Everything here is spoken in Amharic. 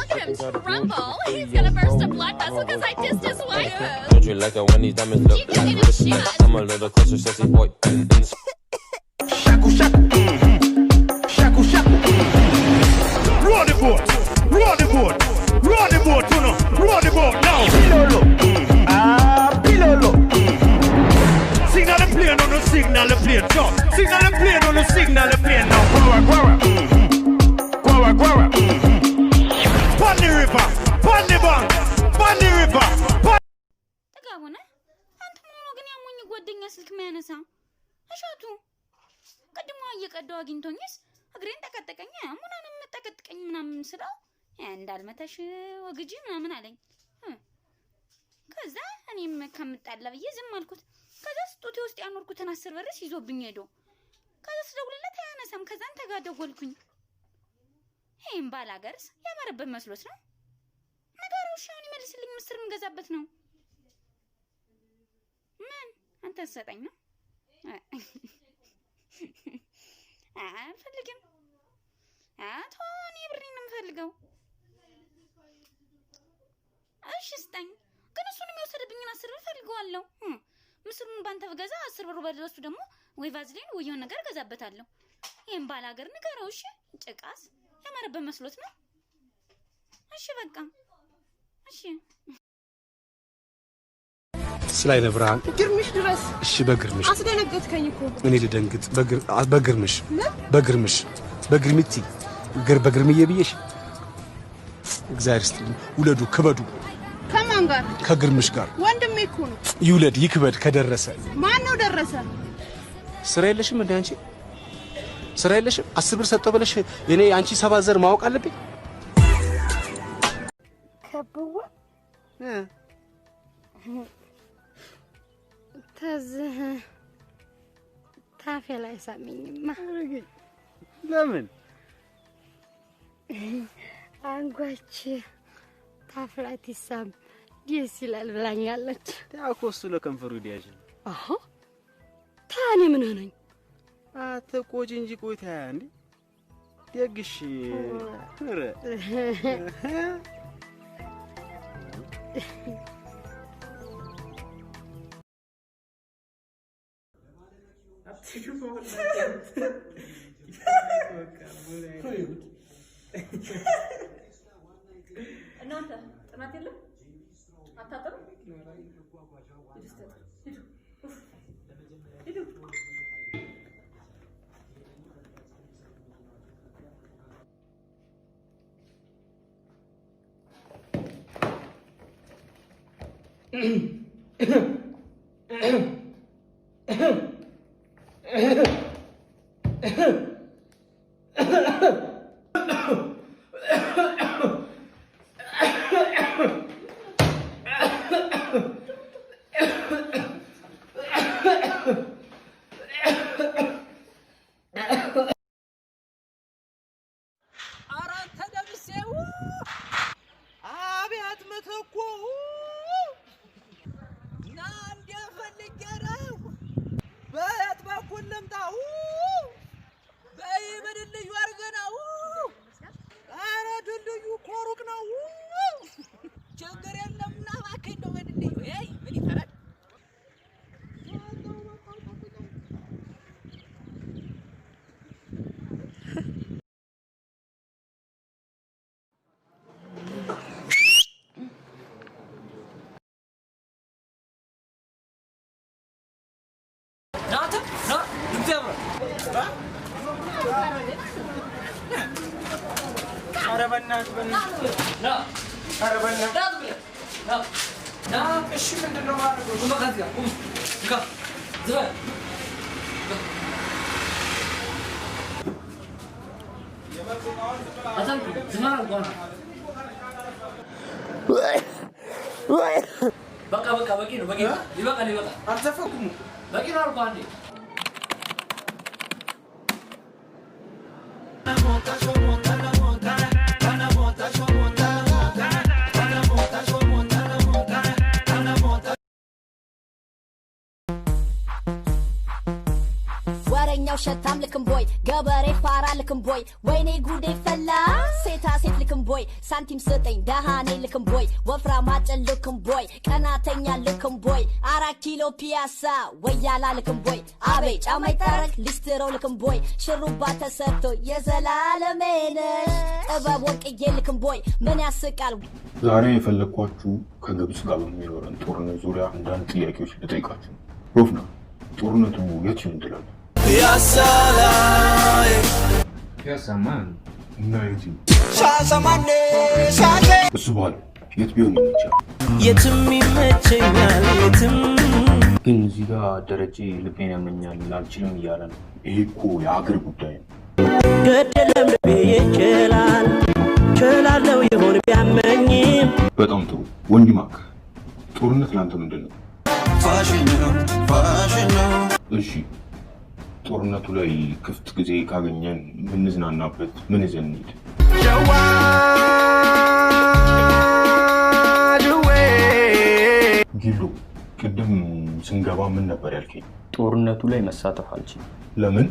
Look at him tremble. He's gonna burst a blood vessel because I dissed his wife. Don't you like it when these diamonds look like wristbands? I'm a little closer, sexy boy. Shaku shaku, shaku shaku. Roll the boat, roll the boat, roll the boat, you know, roll the boat now. Pilolo, pilolo. Signal the plane on the signal the plane, so signal the plane on the signal the plane now. Guara guara, guara guara. Pon the river, pon the bank, pon the river. ተጋቡና አንተ ሞኖ ግን ያሞኝ ጓደኛ ስልክ ማያነሳ አሻቱ ቀድሞ እየቀዳው አግኝቶኝስ እግሬን ተቀጥቀኝ ሙናንም ተቀጥቀኝ ምናምን ስለው እንዳልመታሽ ወግጂ ምናምን አለኝ ከዛ እኔም ከምጣላ ብዬ ዝም አልኩት ከዛ ስጡቴ ውስጥ ያኖርኩትን 10 ብር ይዞብኝ ሄዶ ከዛ ስደውልለት አያነሳም ከዛን ተጋደወልኩኝ ይሄን ባላገርስ ያማረበት መስሎት ነው ነገሩ ሻውን ይመልስልኝ ምስር ምንገዛበት ነው ምን አንተ ሰጠኝ ነው አልፈልግም አቶኒ ብሬን ምፈልገው እሺ ስጠኝ ግን እሱን የሚወሰድብኝን 10 ብር ፈልገዋለሁ ምስሩን ባንተ በገዛ 10 ብር በደረሱ ደግሞ ወይ ቫዝሊን ወይ የሆነ ነገር ገዛበታለሁ ይሄን ባላገር ንገረው እሺ ጭቃስ ያማረበት መስሎት ነው እሺ በቃ እሺ ስላይ ነብራን ግርምሽ ድረስ እሺ በግርምሽ አስደነገጥከኝ እኮ እኔ ልደንግጥ በግርምሽ በግርምቲ በግርምዬ ብዬሽ እግዚአብሔር ይስጥልኝ ውለዱ ክበዱ ከማን ጋር ከግርምሽ ጋር ወንድሜ እኮ ነው ይውለድ ይክበድ ከደረሰ ማን ነው ደረሰ ስራ የለሽም እንዴ አንቺ ስራ የለሽም 10 ብር ሰጠው ብለሽ እኔ አንቺ ሰባዘር ማወቅ አለብኝ ከብዋ ተዝህ ታፌ ላይ ሳሚኝማ ለምን አንጓች ታፍላት ይሳም ደስ ይላል ብላኛለች ታኮሱ ለከንፈሩ ዲያጅ አሃ ታኔ ምን ሆነኝ አትቆጪ እንጂ ቆይታ እንዴ ደግሽ ኧረ እናንተ ጥናት የለም አታጠሩ በቃ በቂ ነው ይበቃል አልተፈኩም በቂ ነው አልኩ አንዴ ወሬኛው ዙሪያው ሸታም ልክም ቦይ ገበሬ ፋራ ልክም ቦይ ወይኔ ጉዴ ፈላ ሴታ ሴት ልክም ቦይ ሳንቲም ስጠኝ ደሃኔ ልክም ቦይ ወፍራም አጨል ልክም ቦይ ቀናተኛ ልክም ቦይ 4 ኪሎ ፒያሳ ወያላ ልክም ቦይ አቤ ጫማ ይጠረግ ሊስትሮ ልክም ቦይ ሽሩባ ተሰርቶ የዘላለሜን ጥበብ ወርቅዬ ልክም ቦይ ምን ያስቃል ዛሬ የፈለኳችሁ ከግብጽ ጋር በሚኖረን ጦርነት ዙሪያ አንዳንድ ጥያቄዎች ልጠይቃችሁ ሮፍና ጦርነቱ የት ይሆን ትላል ያሳላይ ያሳማን እና የት ሻሰማኔ ሻሴ እሱ ባለ የት ቢሆን ይመቻል የትም ይመቸኛል የትም ግን እዚህ ጋር ደረጀ ልቤን ያመኛል አልችልም እያለ ነው ይሄ እኮ የሀገር ጉዳይ ነው ገደለም ልቤ ይችላል ችላለው ይሆን ቢያመኝም በጣም ጥሩ ወንድማክ ጦርነት ላንተ ምንድነው ፋሽን ነው እሺ ጦርነቱ ላይ ክፍት ጊዜ ካገኘን ምን ዝናናበት ምን ይዘን እንሂድ ጊሉ ቅድም ስንገባ ምን ነበር ያልከኝ ጦርነቱ ላይ መሳተፍ አልችልም ለምን